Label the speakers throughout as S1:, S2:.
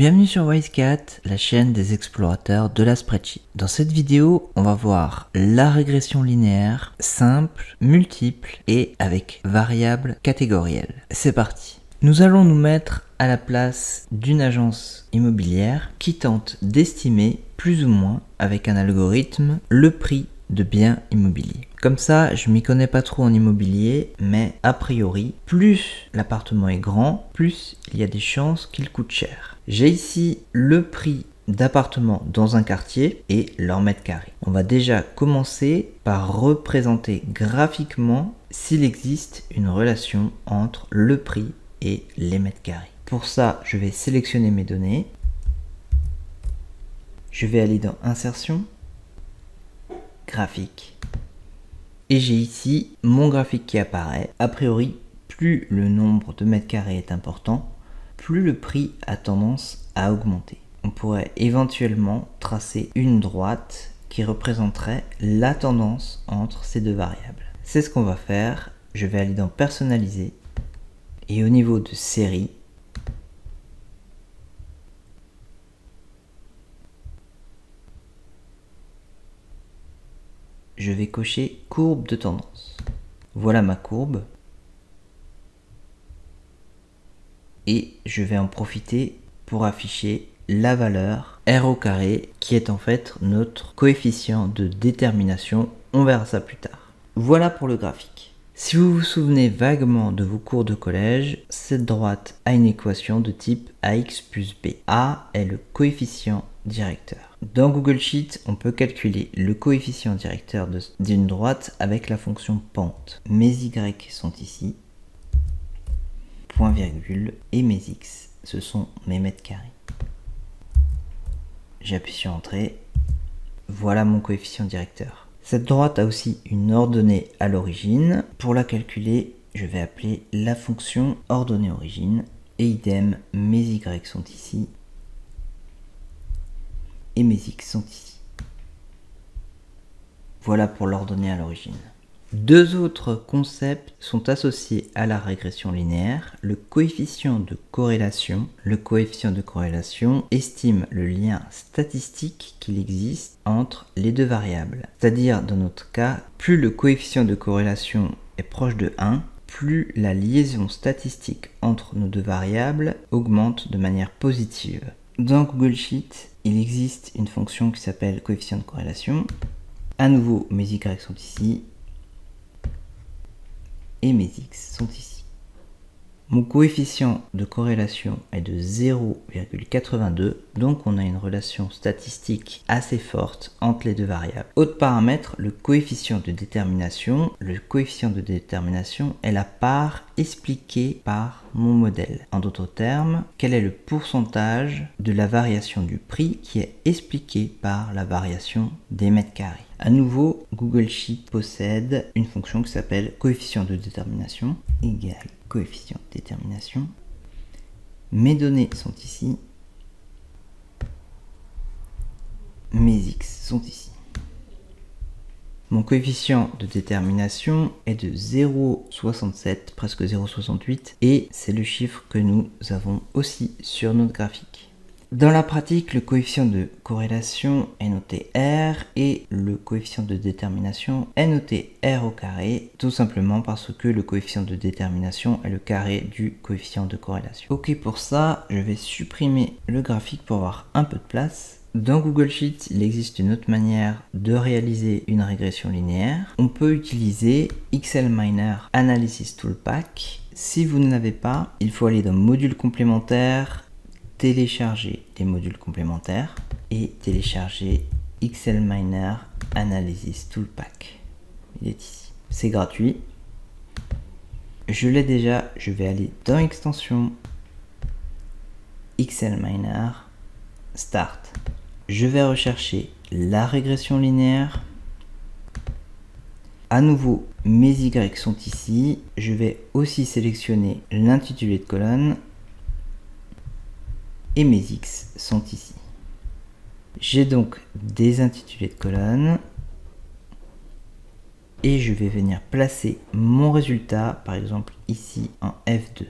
S1: Bienvenue sur WiseCat, la chaîne des explorateurs de la spreadsheet. Dans cette vidéo, on va voir la régression linéaire simple, multiple et avec variables catégorielles. C'est parti. Nous allons nous mettre à la place d'une agence immobilière qui tente d'estimer plus ou moins avec un algorithme le prix de biens immobiliers. Comme ça, je m'y connais pas trop en immobilier, mais a priori, plus l'appartement est grand, plus il y a des chances qu'il coûte cher. J'ai ici le prix d'appartements dans un quartier et leur mètre carré. On va déjà commencer par représenter graphiquement s'il existe une relation entre le prix et les mètres carrés. Pour ça, je vais sélectionner mes données. Je vais aller dans Insertion, Graphique. Et j'ai ici mon graphique qui apparaît. A priori, plus le nombre de mètres carrés est important, plus le prix a tendance à augmenter. On pourrait éventuellement tracer une droite qui représenterait la tendance entre ces deux variables. C'est ce qu'on va faire. Je vais aller dans Personnaliser et au niveau de série, je vais cocher courbe de tendance. Voilà ma courbe. Et je vais en profiter pour afficher la valeur R au carré qui est en fait notre coefficient de détermination. On verra ça plus tard. Voilà pour le graphique. Si vous vous souvenez vaguement de vos cours de collège, cette droite a une équation de type AX plus B. A est le coefficient directeur. Dans Google Sheet, on peut calculer le coefficient directeur d'une droite avec la fonction pente. Mes Y sont ici, point virgule, et mes X, ce sont mes mètres carrés. J'appuie sur Entrée. Voilà mon coefficient directeur. Cette droite a aussi une ordonnée à l'origine. Pour la calculer, je vais appeler la fonction ordonnée origine. Et idem, mes Y sont ici. Et mes X sont ici. Voilà pour l'ordonnée à l'origine. Deux autres concepts sont associés à la régression linéaire. Le coefficient de corrélation. Le coefficient de corrélation estime le lien statistique qu'il existe entre les deux variables. C'est-à-dire, dans notre cas, plus le coefficient de corrélation est proche de 1, plus la liaison statistique entre nos deux variables augmente de manière positive. Dans Google Sheet, il existe une fonction qui s'appelle coefficient de corrélation. À nouveau, mes Y sont ici. Et mes X sont ici. Mon coefficient de corrélation est de 0,82, donc on a une relation statistique assez forte entre les deux variables. Autre paramètre, le coefficient de détermination. Le coefficient de détermination est la part expliquée par mon modèle. En d'autres termes, quel est le pourcentage de la variation du prix qui est expliqué par la variation des mètres carrés. À nouveau, Google Sheet possède une fonction qui s'appelle coefficient de détermination égale coefficient de détermination. Mes données sont ici. Mes X sont ici. Mon coefficient de détermination est de 0,67, presque 0,68, et c'est le chiffre que nous avons aussi sur notre graphique. Dans la pratique, le coefficient de corrélation est noté R et le coefficient de détermination est noté R au carré, tout simplement parce que le coefficient de détermination est le carré du coefficient de corrélation. Ok, pour ça, je vais supprimer le graphique pour avoir un peu de place. Dans Google Sheet, il existe une autre manière de réaliser une régression linéaire. On peut utiliser XLMiner Analysis Toolpack. Si vous ne l'avez pas, il faut aller dans Modules complémentaires, télécharger les modules complémentaires et télécharger XLMiner Analysis Toolpack. Il est ici. C'est gratuit. Je l'ai déjà. Je vais aller dans Extension, XLMiner, Start. Je vais rechercher la régression linéaire. À nouveau, mes Y sont ici. Je vais aussi sélectionner l'intitulé de colonne. Et mes X sont ici. J'ai donc des intitulés de colonne. Et je vais venir placer mon résultat, par exemple ici en F2.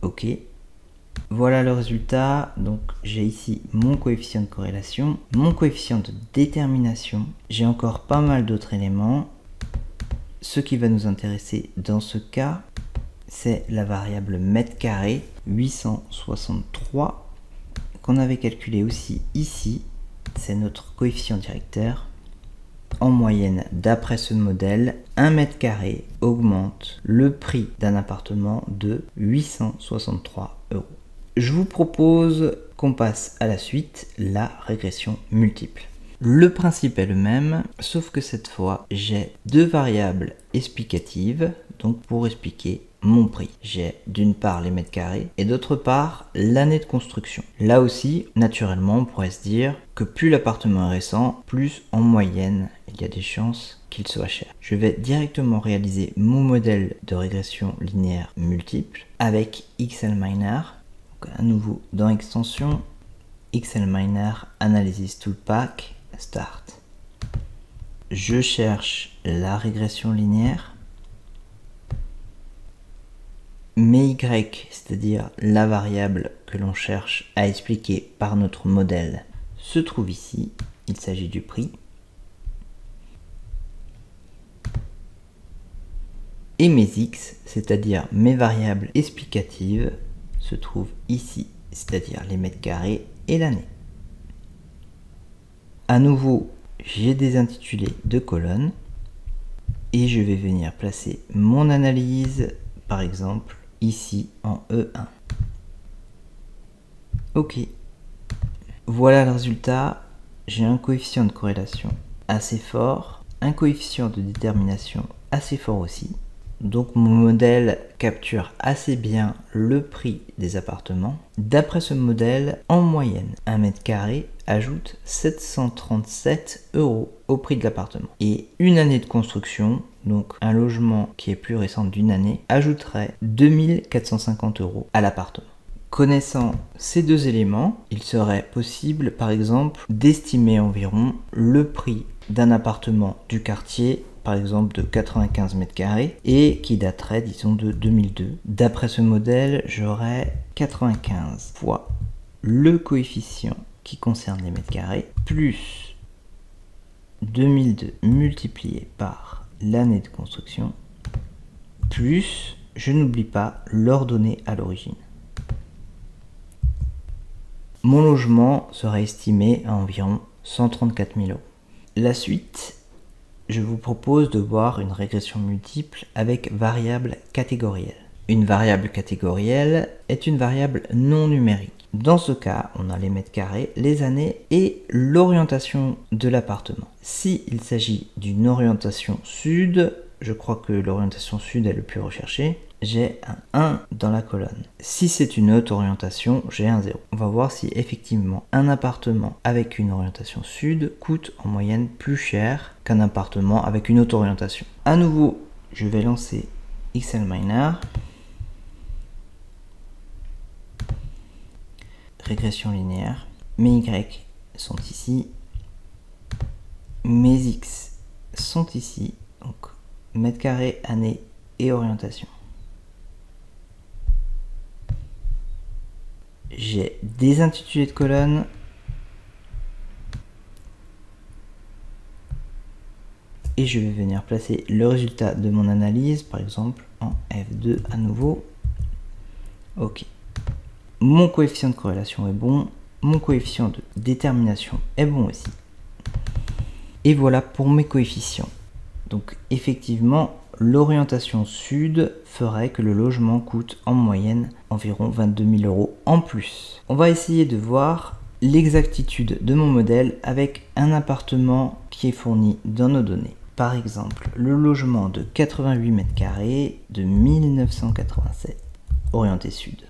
S1: OK. OK. Voilà le résultat. Donc j'ai ici mon coefficient de corrélation, mon coefficient de détermination. J'ai encore pas mal d'autres éléments. Ce qui va nous intéresser dans ce cas, c'est la variable mètre carré 863 qu'on avait calculé aussi ici. C'est notre coefficient directeur. En moyenne, d'après ce modèle, 1 mètre carré augmente le prix d'un appartement de 863 €. Je vous propose qu'on passe à la suite, la régression multiple. Le principe est le même, sauf que cette fois, j'ai deux variables explicatives, donc pour expliquer mon prix. J'ai d'une part les mètres carrés et d'autre part l'année de construction. Là aussi, naturellement, on pourrait se dire que plus l'appartement est récent, plus en moyenne, il y a des chances qu'il soit cher. Je vais directement réaliser mon modèle de régression linéaire multiple avec XLMiner. Donc à nouveau dans extension, XLMiner Analysis Toolpack, Start. Je cherche la régression linéaire. Mes Y, c'est-à-dire la variable que l'on cherche à expliquer par notre modèle, se trouve ici. Il s'agit du prix. Et mes X, c'est-à-dire mes variables explicatives, se trouvent ici, c'est-à-dire les mètres carrés et l'année. À nouveau, j'ai des intitulés de colonnes et je vais venir placer mon analyse, par exemple, ici en E1. OK. Voilà le résultat. J'ai un coefficient de corrélation assez fort, un coefficient de détermination assez fort aussi. Donc mon modèle capture assez bien le prix des appartements. D'après ce modèle, en moyenne, 1 mètre carré ajoute 737 € au prix de l'appartement. Et une année de construction, donc un logement qui est plus récent d'une année, ajouterait 2450 € à l'appartement. Connaissant ces deux éléments, il serait possible par exemple d'estimer environ le prix d'un appartement du quartier, par exemple de 95 mètres carrés, et qui daterait disons de 2002. D'après ce modèle, j'aurais 95 fois le coefficient qui concerne les mètres carrés, plus 2002 multiplié par l'année de construction, plus, je n'oublie pas, l'ordonnée à l'origine. Mon logement serait estimé à environ 134 000 €. La suite, je vous propose de voir une régression multiple avec variable catégorielle. Une variable catégorielle est une variable non numérique. Dans ce cas, on a les mètres carrés, les années et l'orientation de l'appartement. S'il s'agit d'une orientation sud, je crois que l'orientation sud est le plus recherché, j'ai un 1 dans la colonne. Si c'est une autre orientation, j'ai un 0. On va voir si effectivement un appartement avec une orientation sud coûte en moyenne plus cher qu'un appartement avec une autre orientation. À nouveau, je vais lancer XLMiner. Régression linéaire. Mes Y sont ici. Mes X sont ici. Donc mètre carré, année et orientation. J'ai des intitulés de colonnes. Et je vais venir placer le résultat de mon analyse, par exemple en F2 à nouveau. OK. Mon coefficient de corrélation est bon. Mon coefficient de détermination est bon aussi. Et voilà pour mes coefficients. Donc effectivement, l'orientation sud ferait que le logement coûte en moyenne environ 22 000 € en plus. On va essayer de voir l'exactitude de mon modèle avec un appartement qui est fourni dans nos données. Par exemple, le logement de 88 mètres carrés de 1987, orienté sud.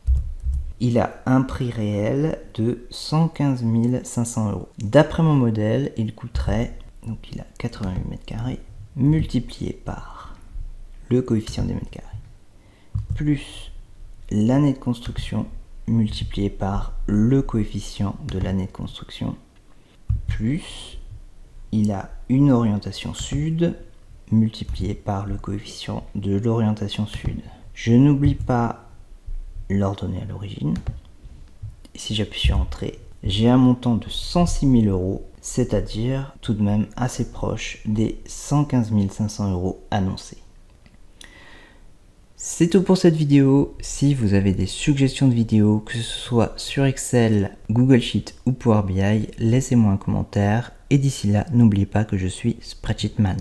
S1: Il a un prix réel de 115 500 €. D'après mon modèle, il coûterait, donc il a 88 mètres carrés, multiplié par le coefficient des mètres carrés, plus l'année de construction, multiplié par le coefficient de l'année de construction, plus il a une orientation sud, multiplié par le coefficient de l'orientation sud. Je n'oublie pas l'ordonnée à l'origine. Et si j'appuie sur Entrée, j'ai un montant de 106 000 €, c'est-à-dire tout de même assez proche des 115 500 € annoncés. C'est tout pour cette vidéo. Si vous avez des suggestions de vidéos, que ce soit sur Excel, Google Sheet ou Power BI, laissez-moi un commentaire. Et d'ici là, n'oubliez pas que je suis Spreadsheetman.